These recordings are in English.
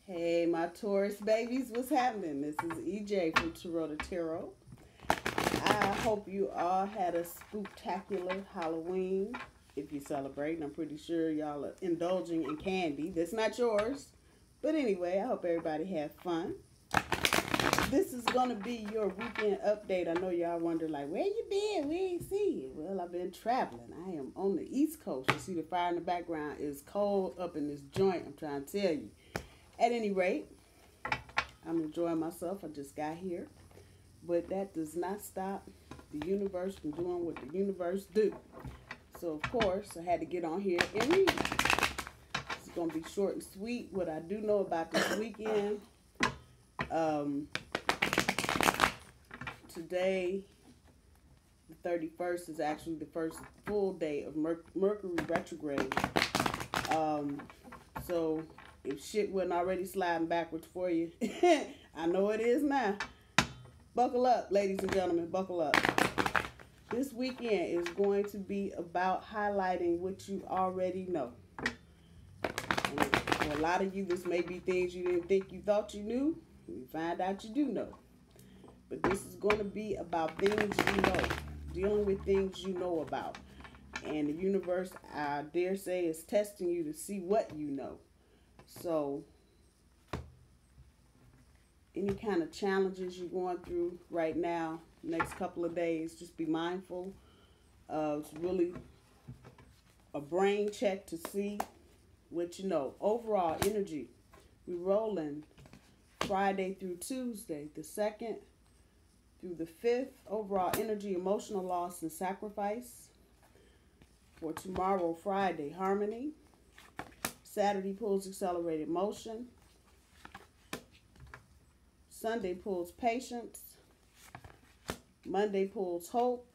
Hey, my Taurus babies, what's happening? This is EJ from Taurota Tarot. I hope you all had a spooktacular Halloween. If you celebrate, I'm pretty sure y'all are indulging in candy. That's not yours. But anyway, I hope everybody had fun. This is going to be your weekend update. I know y'all wonder, like, where you been? We ain't see you. Well, I've been traveling. I am on the East Coast. You see the fire in the background is cold up in this joint. I'm trying to tell you. At any rate, I'm enjoying myself. I just got here. But that does not stop the universe from doing what the universe do. So, of course, I had to get on here and read. It's going to be short and sweet. What I do know about this weekend, today, the 31st, is actually the first full day of Mercury retrograde. So if shit wasn't already sliding backwards for you, I know it is now. Buckle up, ladies and gentlemen, buckle up. This weekend is going to be about highlighting what you already know. And for a lot of you, this may be things you didn't think you thought you knew. You find out you do know. But this is going to be about things you know, dealing with things you know about. And the universe, I dare say, is testing you to see what you know. So, any kind of challenges you're going through right now, next couple of days, just be mindful. It's really a brain check to see what you know. Overall energy, we're rolling Friday through Tuesday, the 2nd through the 5th. Overall energy, emotional loss and sacrifice. For tomorrow, Friday, harmony. Saturday pulls accelerated motion. Sunday pulls patience. Monday pulls hope.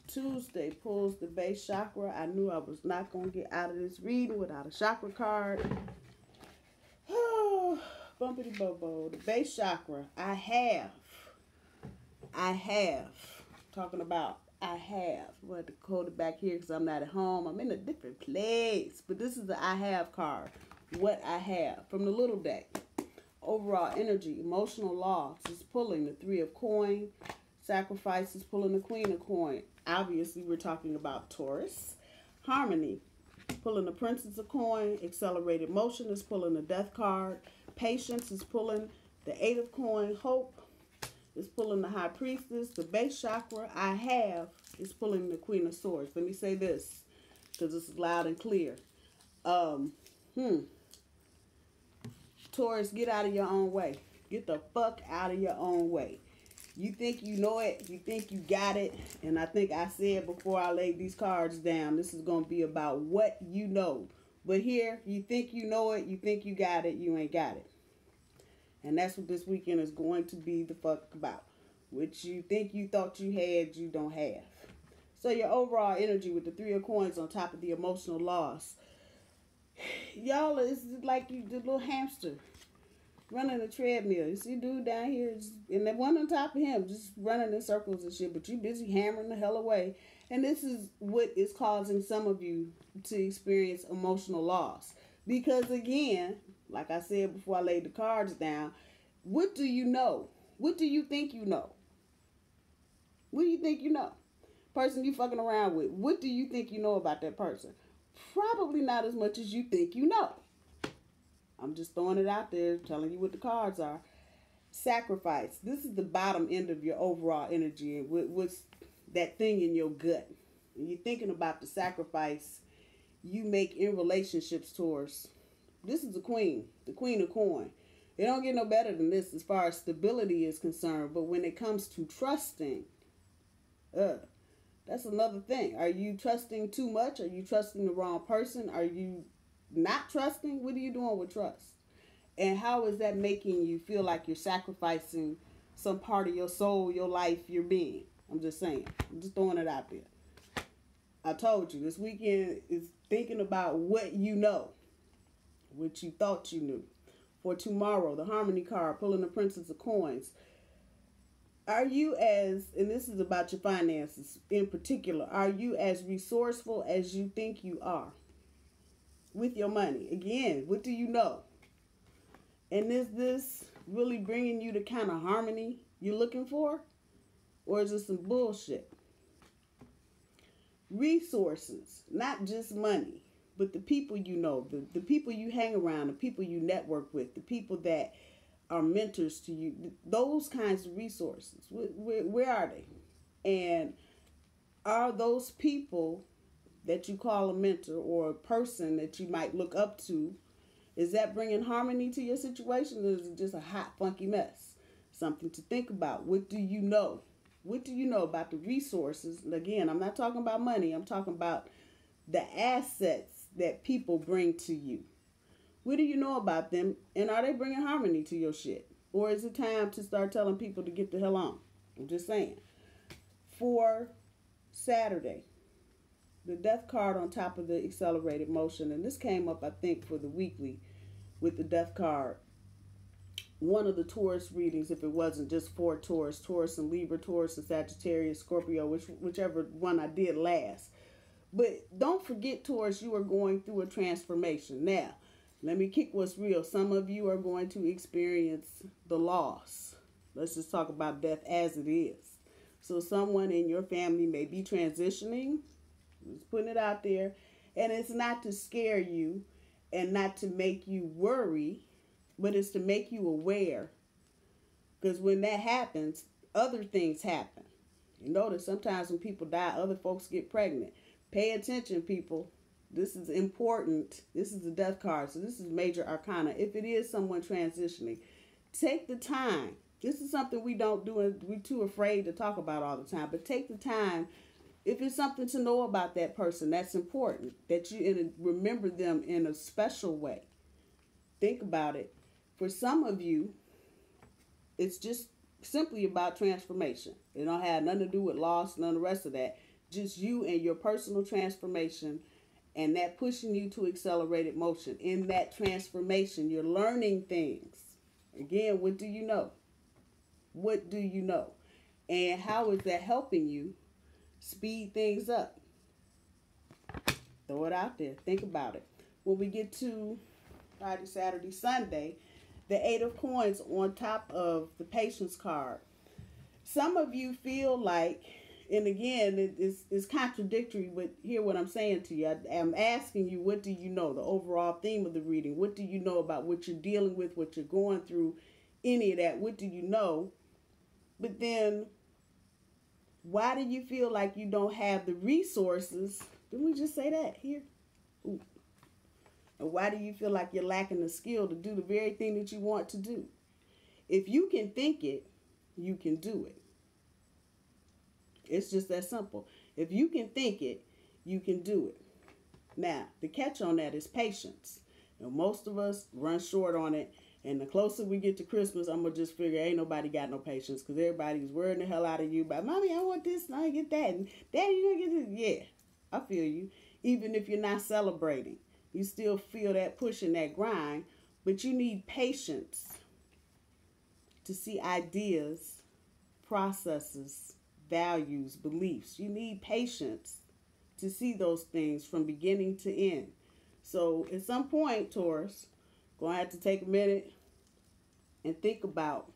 Tuesday pulls the base chakra. I knew I was not going to get out of this reading without a chakra card. Bumpity bobo. The base chakra. I have. Talking about I have. We'll have to code it back here because I'm not at home. I'm in a different place. But this is the I have card. What I have. From the little deck. Overall energy. Emotional loss is pulling the 3 of coin. Sacrifice is pulling the Queen of coin. Obviously, we're talking about Taurus. Harmony. Pulling the Princess of coin. Accelerated motion is pulling the Death card. Patience is pulling the 8 of coin. Hope is pulling the High Priestess. The base chakra, I have, is pulling the Queen of Swords. Let me say this, because this is loud and clear. Taurus, get out of your own way. Get the fuck out of your own way. You think you know it. You think you got it. And I think I said before I laid these cards down, this is going to be about what you know. But here, you think you know it. You think you got it. You ain't got it. And that's what this weekend is going to be the fuck about. What you think you thought you had, you don't have. So your overall energy with the 3 of coins on top of the emotional loss. Y'all, it's like you the little hamster running a treadmill. You see dude down here, and the one on top of him just running in circles and shit. But you busy hammering the hell away. And this is what is causing some of you to experience emotional loss. Because again, like I said before I laid the cards down, what do you know? What do you think you know? What do you think you know? Person you fucking around with, what do you think you know about that person? Probably not as much as you think you know. I'm just throwing it out there, telling you what the cards are. Sacrifice. This is the bottom end of your overall energy. What's that thing in your gut? When you're thinking about the sacrifice you make in relationships towards. This is the Queen of coin. It don't get no better than this as far as stability is concerned. But when it comes to trusting, that's another thing. Are you trusting too much? Are you trusting the wrong person? Are you not trusting? What are you doing with trust? And how is that making you feel like you're sacrificing some part of your soul, your life, your being? I'm just saying. I'm just throwing it out there. I told you, this weekend is thinking about what you know. What you thought you knew. For tomorrow, the Harmony card, pulling the Princess of Coins. Are you as, and this is about your finances in particular, are you as resourceful as you think you are with your money? Again, what do you know? And is this really bringing you the kind of harmony you're looking for? Or is it some bullshit? Resources, not just money, but the people you know, the people you hang around, the people you network with, the people that are mentors to you, those kinds of resources. Where are they? And are those people that you call a mentor or a person that you might look up to, is that bringing harmony to your situation, or is it just a hot, funky mess? Something to think about. What do you know? What do you know about the resources? And again, I'm not talking about money. I'm talking about the assets that people bring to you. What do you know about them? And are they bringing harmony to your shit? Or is it time to start telling people to get the hell on? I'm just saying. For Saturday, the death card on top of the accelerated motion, and this came up, I think, for the weekly with the death card. One of the Taurus readings, if it wasn't just for Taurus and Libra, Taurus and Sagittarius, Scorpio, whichever one I did last. But don't forget, Taurus, you are going through a transformation. Now, let me kick what's real. Some of you are going to experience the loss. Let's just talk about death as it is. So someone in your family may be transitioning. Just putting it out there. And it's not to scare you and not to make you worry, but it's to make you aware. Because when that happens, other things happen. You notice sometimes when people die, other folks get pregnant. Pay attention, people. This is important. This is the death card. So this is major arcana. If it is someone transitioning, take the time. This is something we don't do, and we're too afraid to talk about all the time. But take the time. If it's something to know about that person, that's important. That you remember them in a special way. Think about it. For some of you, it's just simply about transformation. It don't have nothing to do with loss, none of the rest of that. Just you and your personal transformation, and that pushing you to accelerated motion. In that transformation, you're learning things. Again, what do you know? What do you know? And how is that helping you speed things up? Throw it out there. Think about it. When we get to Friday, Saturday, Sunday, the 8 of Coins on top of the Patience card. Some of you feel like, and again, it's contradictory, but hear what I'm saying to you. I'm asking you, what do you know? The overall theme of the reading. What do you know about what you're dealing with, what you're going through, any of that? What do you know? But then, why do you feel like you don't have the resources? Didn't we just say that here? Ooh. And why do you feel like you're lacking the skill to do the very thing that you want to do? If you can think it, you can do it. It's just that simple. If you can think it, you can do it. Now, the catch on that is patience. And most of us run short on it. And the closer we get to Christmas, I'm going to just figure ain't nobody got no patience, because everybody's worrying the hell out of you about, Mommy, I want this and I get that. And Daddy, you going to get this. Yeah, I feel you. Even if you're not celebrating, you still feel that push and that grind. But you need patience to see ideas, processes, values, beliefs. You need patience to see those things from beginning to end. So at some point, Taurus, going to have to take a minute and think about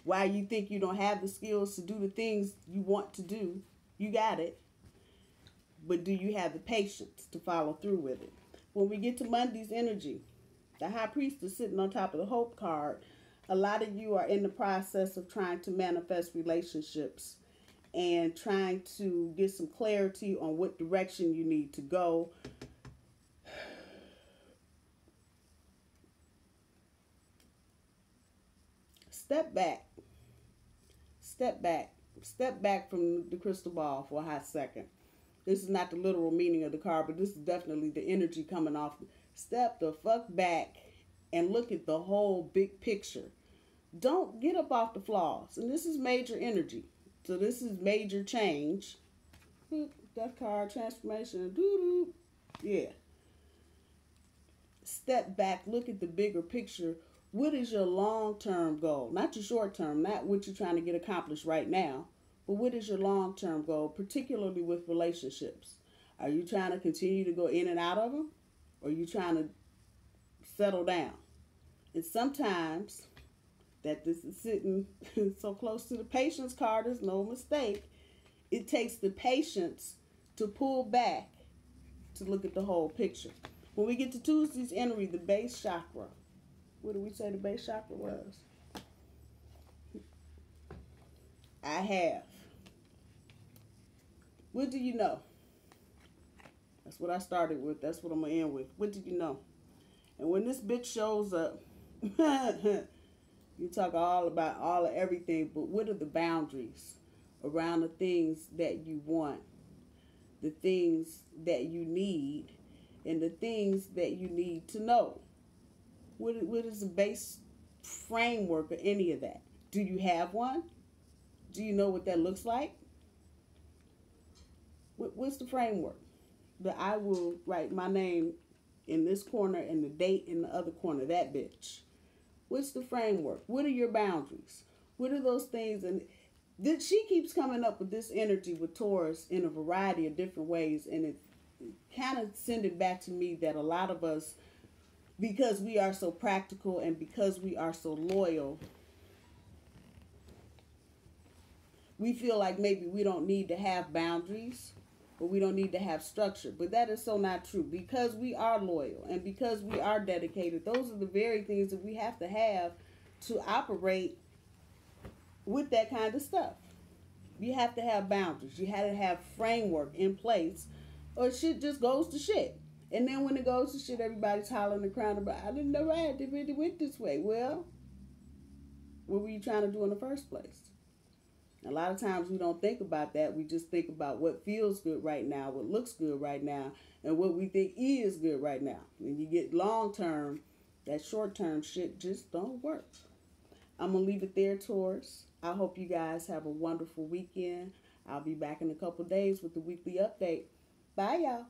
why you think you don't have the skills to do the things you want to do. You got it. But do you have the patience to follow through with it? When we get to Monday's energy, the High Priestess sitting on top of the Hope card, a lot of you are in the process of trying to manifest relationships and trying to get some clarity on what direction you need to go. Step back. Step back. Step back from the crystal ball for a hot second. This is not the literal meaning of the card, but this is definitely the energy coming off. Step the fuck back and look at the whole big picture. Don't get up off the flaws. And this is major energy. So this is major change. Death card, transformation. Doo-doo. Yeah. Step back. Look at the bigger picture. What is your long-term goal? Not your short-term, not what you're trying to get accomplished right now, but what is your long-term goal, particularly with relationships? Are you trying to continue to go in and out of them? Or are you trying to settle down? And sometimes that this is sitting so close to the patience card is no mistake. It takes the patience to pull back to look at the whole picture. When we get to Tuesday's energy, the base chakra. What did we say the base chakra was? I have. What do you know? That's what I started with. That's what I'm going to end with. What did you know? And when this bitch shows up, you talk all about all of everything, but what are the boundaries around the things that you want, the things that you need, and the things that you need to know? What is the base framework of any of that? Do you have one? Do you know what that looks like? What's the framework? That I will write my name in this corner and the date in the other corner, that bitch. What's the framework? What are your boundaries? What are those things? And she keeps coming up with this energy with Taurus in a variety of different ways, and it kind of send it back to me that a lot of us, because we are so practical and because we are so loyal, we feel like maybe we don't need to have boundaries or we don't need to have structure. But that is so not true. Because we are loyal and because we are dedicated, those are the very things that we have to operate with that kind of stuff. You have to have boundaries. You have to have framework in place, or shit just goes to shit. And then when it goes to shit, everybody's hollering and crying about, I didn't know it went this way. Well, what were you trying to do in the first place? A lot of times we don't think about that. We just think about what feels good right now, what looks good right now, and what we think is good right now. When you get long term, that short term shit just don't work. I'm going to leave it there, Taurus. I hope you guys have a wonderful weekend. I'll be back in a couple days with the weekly update. Bye, y'all.